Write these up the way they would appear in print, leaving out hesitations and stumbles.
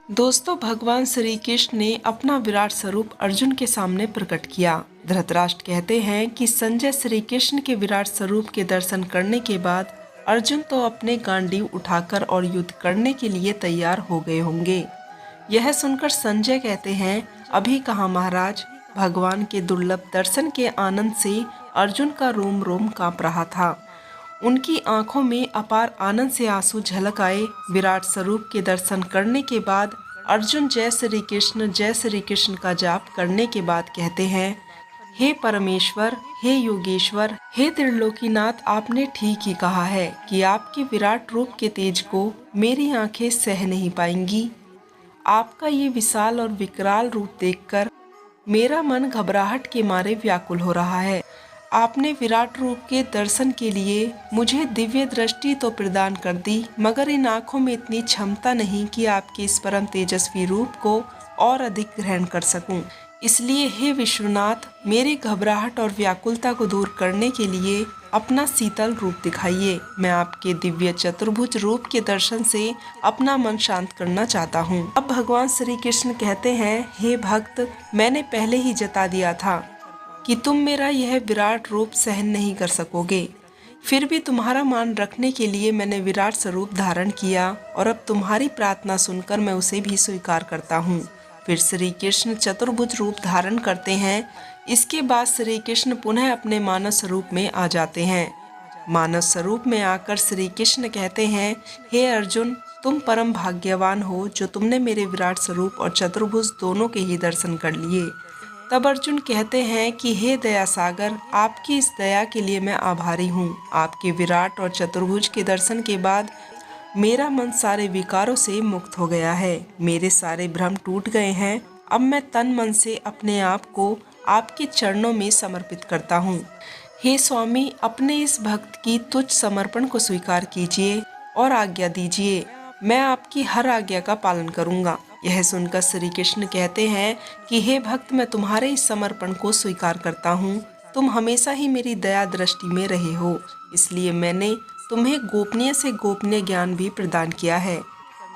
दोस्तों, भगवान श्री कृष्ण ने अपना विराट स्वरूप अर्जुन के सामने प्रकट किया। धृतराष्ट्र कहते हैं कि संजय श्री कृष्ण के विराट स्वरूप के दर्शन करने के बाद अर्जुन तो अपने गांडीव उठाकर और युद्ध करने के लिए तैयार हो गए होंगे। यह सुनकर संजय कहते हैं, अभी कहाँ महाराज। भगवान के दुर्लभ दर्शन के आनंद से अर्जुन का रोम रोम कांप रहा था। उनकी आंखों में अपार आनंद से आंसू झलक आए। विराट स्वरूप के दर्शन करने के बाद अर्जुन जय श्री कृष्ण का जाप करने के बाद कहते हैं, हे परमेश्वर, हे योगेश्वर, हे त्रिलोकीनाथ, आपने ठीक ही कहा है कि आपके विराट रूप के तेज को मेरी आंखें सह नहीं पाएंगी। आपका ये विशाल और विकराल रूप देखकर मेरा मन घबराहट के मारे व्याकुल हो रहा है। आपने विराट रूप के दर्शन के लिए मुझे दिव्य दृष्टि तो प्रदान कर दी, मगर इन आँखों में इतनी क्षमता नहीं कि आपके इस परम तेजस्वी रूप को और अधिक ग्रहण कर सकूं। इसलिए हे विश्वनाथ, मेरी घबराहट और व्याकुलता को दूर करने के लिए अपना शीतल रूप दिखाइए। मैं आपके दिव्य चतुर्भुज रूप के दर्शन से अपना मन शांत करना चाहता हूँ। अब भगवान श्री कृष्ण कहते हैं, हे भक्त, मैंने पहले ही जता दिया था कि तुम मेरा यह विराट रूप सहन नहीं कर सकोगे। फिर भी तुम्हारा मान रखने के लिए मैंने विराट स्वरूप धारण किया और अब तुम्हारी प्रार्थना सुनकर मैं उसे भी स्वीकार करता हूँ। फिर श्री कृष्ण चतुर्भुज रूप धारण करते हैं। इसके बाद श्री कृष्ण पुनः अपने मानव स्वरूप में आ जाते हैं। मानव स्वरूप में आकर श्री कृष्ण कहते हैं, हे अर्जुन, तुम परम भाग्यवान हो जो तुमने मेरे विराट स्वरूप और चतुर्भुज दोनों के ही दर्शन कर लिए। तब अर्जुन कहते हैं कि हे दया सागर, आपकी इस दया के लिए मैं आभारी हूँ। आपके विराट और चतुर्भुज के दर्शन के बाद मेरा मन सारे विकारों से मुक्त हो गया है। मेरे सारे भ्रम टूट गए हैं। अब मैं तन मन से अपने आप को आपके चरणों में समर्पित करता हूँ। हे स्वामी, अपने इस भक्त की तुच्छ समर्पण को स्वीकार कीजिए और आज्ञा दीजिए। मैं आपकी हर आज्ञा का पालन करूँगा। यह सुनकर श्री कृष्ण कहते हैं कि हे भक्त, मैं तुम्हारे इस समर्पण को स्वीकार करता हूँ। तुम हमेशा ही मेरी दया दृष्टि में रहे हो, इसलिए मैंने तुम्हें गोपनीय से गोपनीय ज्ञान भी प्रदान किया है।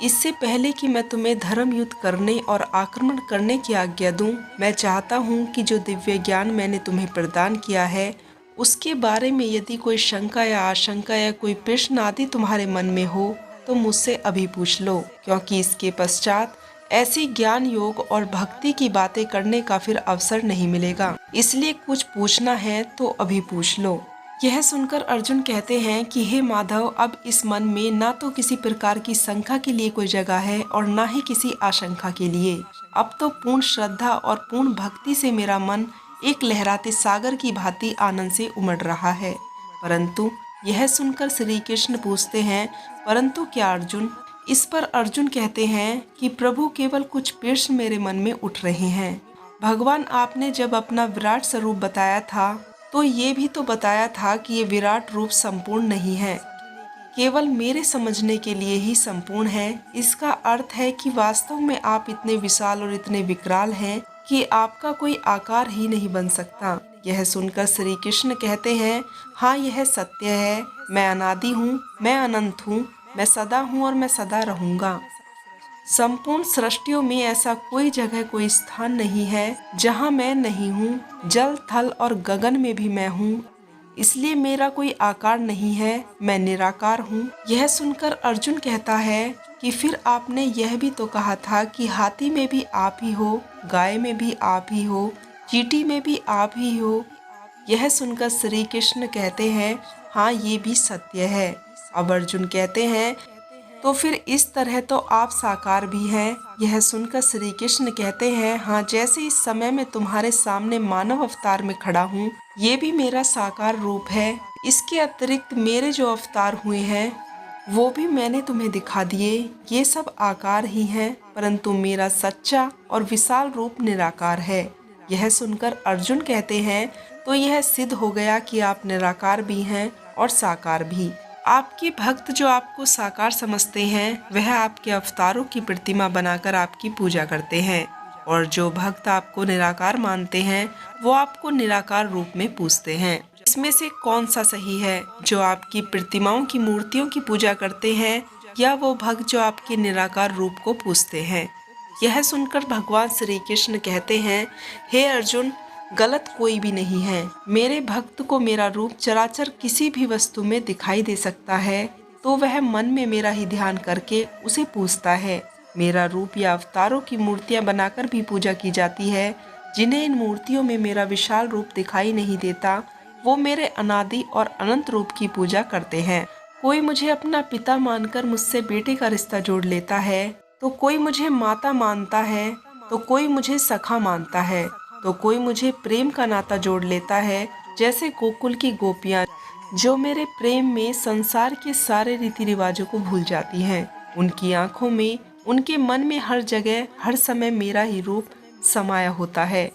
इससे पहले कि मैं तुम्हें धर्म युद्ध करने और आक्रमण करने की आज्ञा दूं, मैं चाहता हूं कि जो दिव्य ज्ञान मैंने तुम्हें प्रदान किया है उसके बारे में यदि कोई शंका या आशंका या कोई प्रश्न आदि तुम्हारे मन में हो तो मुझसे अभी पूछ लो, क्योंकि इसके पश्चात ऐसी ज्ञान योग और भक्ति की बातें करने का फिर अवसर नहीं मिलेगा। इसलिए कुछ पूछना है तो अभी पूछ लो। यह सुनकर अर्जुन कहते हैं कि हे माधव, अब इस मन में ना तो किसी प्रकार की शंका के लिए कोई जगह है और ना ही किसी आशंका के लिए। अब तो पूर्ण श्रद्धा और पूर्ण भक्ति से मेरा मन एक लहराते सागर की भांति आनंद से उमड़ रहा है। परंतु यह सुनकर श्री कृष्ण पूछते हैं, परंतु क्या अर्जुन? इस पर अर्जुन कहते हैं कि प्रभु, केवल कुछ प्रश्न मेरे मन में उठ रहे हैं। भगवान, आपने जब अपना विराट स्वरूप बताया था तो ये भी तो बताया था कि ये विराट रूप संपूर्ण नहीं है, केवल मेरे समझने के लिए ही संपूर्ण है। इसका अर्थ है कि वास्तव में आप इतने विशाल और इतने विकराल हैं कि आपका कोई आकार ही नहीं बन सकता। यह सुनकर श्री कृष्ण कहते हैं, हाँ, यह सत्य है। मैं अनादि हूँ, मैं अनंत हूँ, मैं सदा हूँ और मैं सदा रहूँगा। संपूर्ण सृष्टियों में ऐसा कोई जगह, कोई स्थान नहीं है जहाँ मैं नहीं हूँ। जल, थल और गगन में भी मैं हूँ, इसलिए मेरा कोई आकार नहीं है, मैं निराकार हूँ। यह सुनकर अर्जुन कहता है कि फिर आपने यह भी तो कहा था कि हाथी में भी आप ही हो, गाय में भी आप ही हो, चींटी में भी आप ही हो। यह सुनकर श्री कृष्ण कहते हैं, हाँ, ये भी सत्य है। अब अर्जुन कहते हैं, तो फिर इस तरह तो आप साकार भी हैं। यह सुनकर श्री कृष्ण कहते हैं, हाँ, जैसे इस समय मैं तुम्हारे सामने मानव अवतार में खड़ा हूँ, ये भी मेरा साकार रूप है। इसके अतिरिक्त मेरे जो अवतार हुए हैं वो भी मैंने तुम्हें दिखा दिए। ये सब आकार ही हैं, परंतु मेरा सच्चा और विशाल रूप निराकार है। यह सुनकर अर्जुन कहते हैं, तो यह सिद्ध हो गया कि आप निराकार भी हैं और साकार भी। आपके भक्त जो आपको साकार समझते हैं वह आपके अवतारों की प्रतिमा बनाकर आपकी पूजा करते हैं, और जो भक्त आपको निराकार मानते हैं वो आपको निराकार रूप में पूजते हैं। इसमें से कौन सा सही है? जो आपकी प्रतिमाओं की मूर्तियों की पूजा करते हैं या वो भक्त जो आपके निराकार रूप को पूजते हैं। यह सुनकर भगवान श्री कृष्ण कहते हैं, हे अर्जुन, गलत कोई भी नहीं है। मेरे भक्त को मेरा रूप चराचर किसी भी वस्तु में दिखाई दे सकता है, तो वह मन में मेरा ही ध्यान करके उसे पूजता है। मेरा रूप या अवतारों की मूर्तियां बनाकर भी पूजा की जाती है। जिन्हें इन मूर्तियों में मेरा विशाल रूप दिखाई नहीं देता, वो मेरे अनादि और अनंत रूप की पूजा करते हैं। कोई मुझे अपना पिता मानकर मुझसे बेटे का रिश्ता जोड़ लेता है, तो कोई मुझे माता मानता है, तो कोई मुझे सखा मानता है, तो कोई मुझे प्रेम का नाता जोड़ लेता है, जैसे गोकुल की गोपियां जो मेरे प्रेम में संसार के सारे रीति रिवाजों को भूल जाती हैं। उनकी आंखों में, उनके मन में हर जगह हर समय मेरा ही रूप समाया होता है।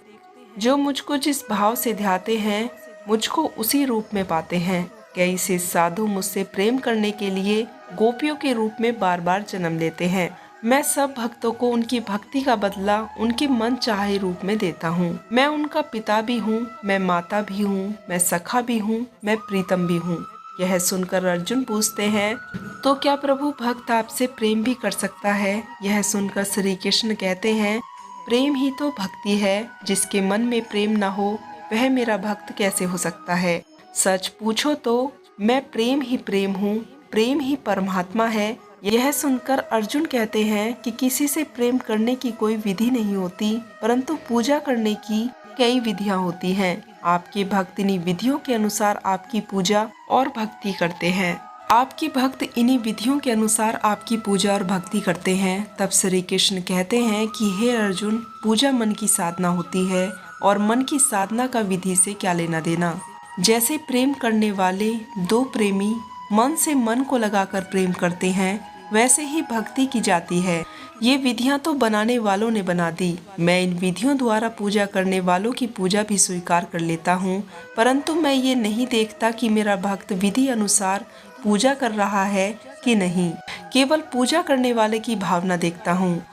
जो मुझको जिस भाव से ध्याते हैं, मुझको उसी रूप में पाते हैं। कई से साधु मुझसे प्रेम करने के लिए गोपियों के रूप में बार बार जन्म लेते हैं। मैं सब भक्तों को उनकी भक्ति का बदला उनके मन चाहे रूप में देता हूँ। मैं उनका पिता भी हूँ, मैं माता भी हूँ, मैं सखा भी हूँ, मैं प्रीतम भी हूँ। यह सुनकर अर्जुन पूछते हैं, तो क्या प्रभु भक्त आपसे प्रेम भी कर सकता है? यह सुनकर श्री कृष्ण कहते हैं, प्रेम ही तो भक्ति है। जिसके मन में प्रेम न हो, वह मेरा भक्त कैसे हो सकता है? सच पूछो तो मैं प्रेम ही प्रेम हूँ, प्रेम ही परमात्मा है। यह सुनकर अर्जुन कहते हैं कि किसी से प्रेम करने की कोई विधि नहीं होती, परंतु पूजा करने की कई विधियां होती हैं। आपके भक्त इन्हीं विधियों के अनुसार आपकी पूजा और भक्ति करते हैं। आपके भक्त इन्हीं विधियों के अनुसार आपकी पूजा और भक्ति करते हैं। तब श्री कृष्ण कहते हैं कि हे अर्जुन, पूजा मन की साधना होती है, और मन की साधना का विधि से क्या लेना देना। जैसे प्रेम करने वाले दो प्रेमी मन से मन को लगाकर प्रेम करते हैं, वैसे ही भक्ति की जाती है। ये विधियां तो बनाने वालों ने बना दी। मैं इन विधियों द्वारा पूजा करने वालों की पूजा भी स्वीकार कर लेता हूँ, परंतु मैं ये नहीं देखता कि मेरा भक्त विधि अनुसार पूजा कर रहा है कि नहीं। केवल पूजा करने वाले की भावना देखता हूँ।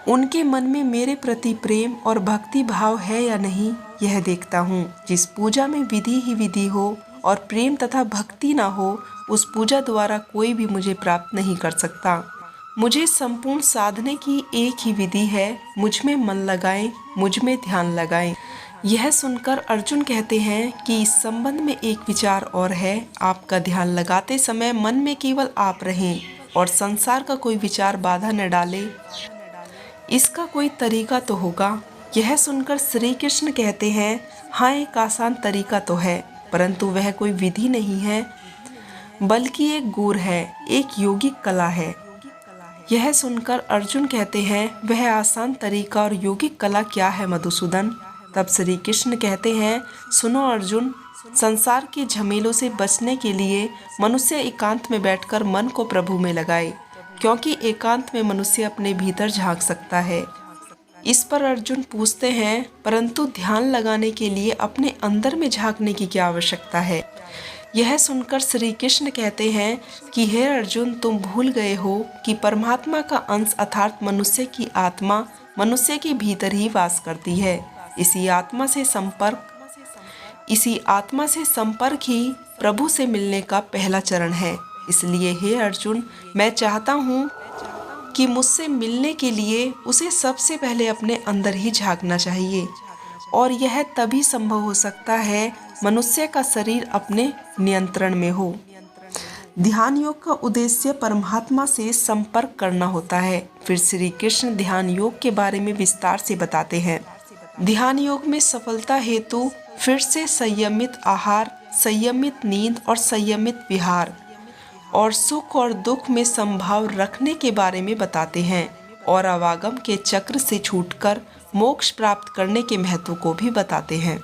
उनके मन में मेरे प्रति प्रेम और भक्ति भाव है या नहीं, यह देखता हूँ। जिस पूजा में विधि ही विधि हो और प्रेम तथा भक्ति ना हो, उस पूजा द्वारा कोई भी मुझे प्राप्त नहीं कर सकता। मुझे संपूर्ण साधने की एक ही विधि है, मुझ में मन लगाएं, मुझ में ध्यान लगाएं। यह सुनकर अर्जुन कहते हैं कि इस संबंध में एक विचार और है। आपका ध्यान लगाते समय मन में केवल आप रहें और संसार का कोई विचार बाधा न डाले। इसका कोई तरीका तो होगा। यह सुनकर श्री कृष्ण कहते हैं, हाँ, एक आसान तरीका तो है, परंतु वह कोई विधि नहीं है, बल्कि एक गुर है, एक योगिक कला है। यह सुनकर अर्जुन कहते हैं, वह आसान तरीका और योगिक कला क्या है मधुसूदन? तब श्री कृष्ण कहते हैं, सुनो अर्जुन, संसार के झमेलों से बचने के लिए मनुष्य एकांत में बैठकर मन को प्रभु में लगाए, क्योंकि एकांत में मनुष्य अपने भीतर झांक सकता है। इस पर अर्जुन पूछते हैं, परंतु ध्यान लगाने के लिए अपने अंदर में झांकने की क्या आवश्यकता है? यह सुनकर श्री कृष्ण कहते हैं कि हे अर्जुन, तुम भूल गए हो कि परमात्मा का अंश अर्थात मनुष्य की आत्मा मनुष्य के भीतर ही वास करती है। इसी आत्मा से संपर्क ही प्रभु से मिलने का पहला चरण है। इसलिए हे अर्जुन, मैं चाहता हूँ कि मुझसे मिलने के लिए उसे सबसे पहले अपने अंदर ही झांकना चाहिए, और यह तभी संभव हो सकता है मनुष्य का शरीर अपने नियंत्रण में हो। ध्यान योग का उद्देश्य परमात्मा से संपर्क करना होता है। फिर श्री कृष्ण ध्यान योग के बारे में विस्तार से बताते हैं। ध्यान योग में सफलता हेतु फिर से संयमित आहार, संयमित नींद और संयमित विहार और सुख और दुख में संभाव रखने के बारे में बताते हैं, और आवागम के चक्र से छूटकर मोक्ष प्राप्त करने के महत्व को भी बताते हैं।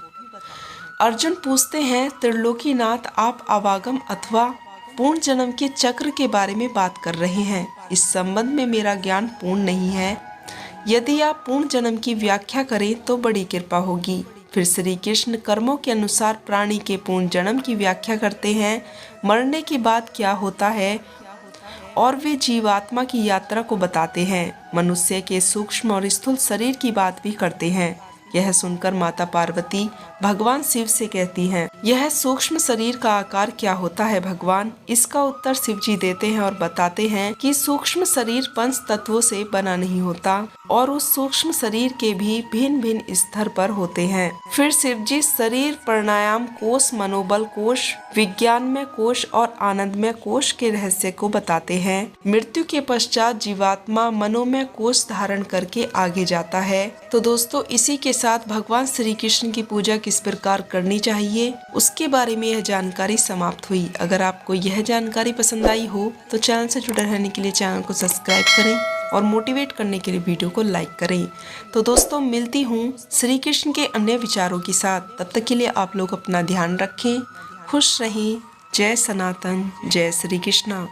अर्जुन पूछते हैं, त्रिलोकीनाथ, आप आवागम अथवा पूर्ण जन्म के चक्र के बारे में बात कर रहे हैं। इस संबंध में मेरा ज्ञान पूर्ण नहीं है। यदि आप पूर्ण जन्म की व्याख्या करें तो बड़ी कृपा होगी। फिर श्री कृष्ण कर्मों के अनुसार प्राणी के पूर्ण जन्म की व्याख्या करते हैं, मरने के बाद क्या होता है, और वे जीवात्मा की यात्रा को बताते हैं। मनुष्य के सूक्ष्म और स्थूल शरीर की बात भी करते हैं। यह सुनकर माता पार्वती भगवान शिव से कहती हैं, यह सूक्ष्म शरीर का आकार क्या होता है भगवान? इसका उत्तर शिव जी देते हैं और बताते हैं कि सूक्ष्म शरीर पंच तत्वों से बना नहीं होता और उस सूक्ष्म शरीर के भी भिन्न भिन्न स्तर पर होते हैं। फिर शिव जी शरीर, प्राणायाम कोश, मनोबल कोश, विज्ञानमय कोश और आनंदमय कोश के रहस्य को बताते हैं। मृत्यु के पश्चात जीवात्मा मनोमय कोश धारण करके आगे जाता है। तो दोस्तों, इसी के साथ भगवान श्री कृष्ण की पूजा किस प्रकार करनी चाहिए उसके बारे में यह जानकारी समाप्त हुई। अगर आपको यह जानकारी पसंद आई हो तो चैनल से जुड़े रहने के लिए चैनल को सब्सक्राइब करें और मोटिवेट करने के लिए वीडियो को लाइक करें। तो दोस्तों, मिलती हूँ श्री कृष्ण के अन्य विचारों के साथ। तब तक के लिए आप लोग अपना ध्यान रखें, खुश रहें। जय सनातन, जय श्री कृष्णा।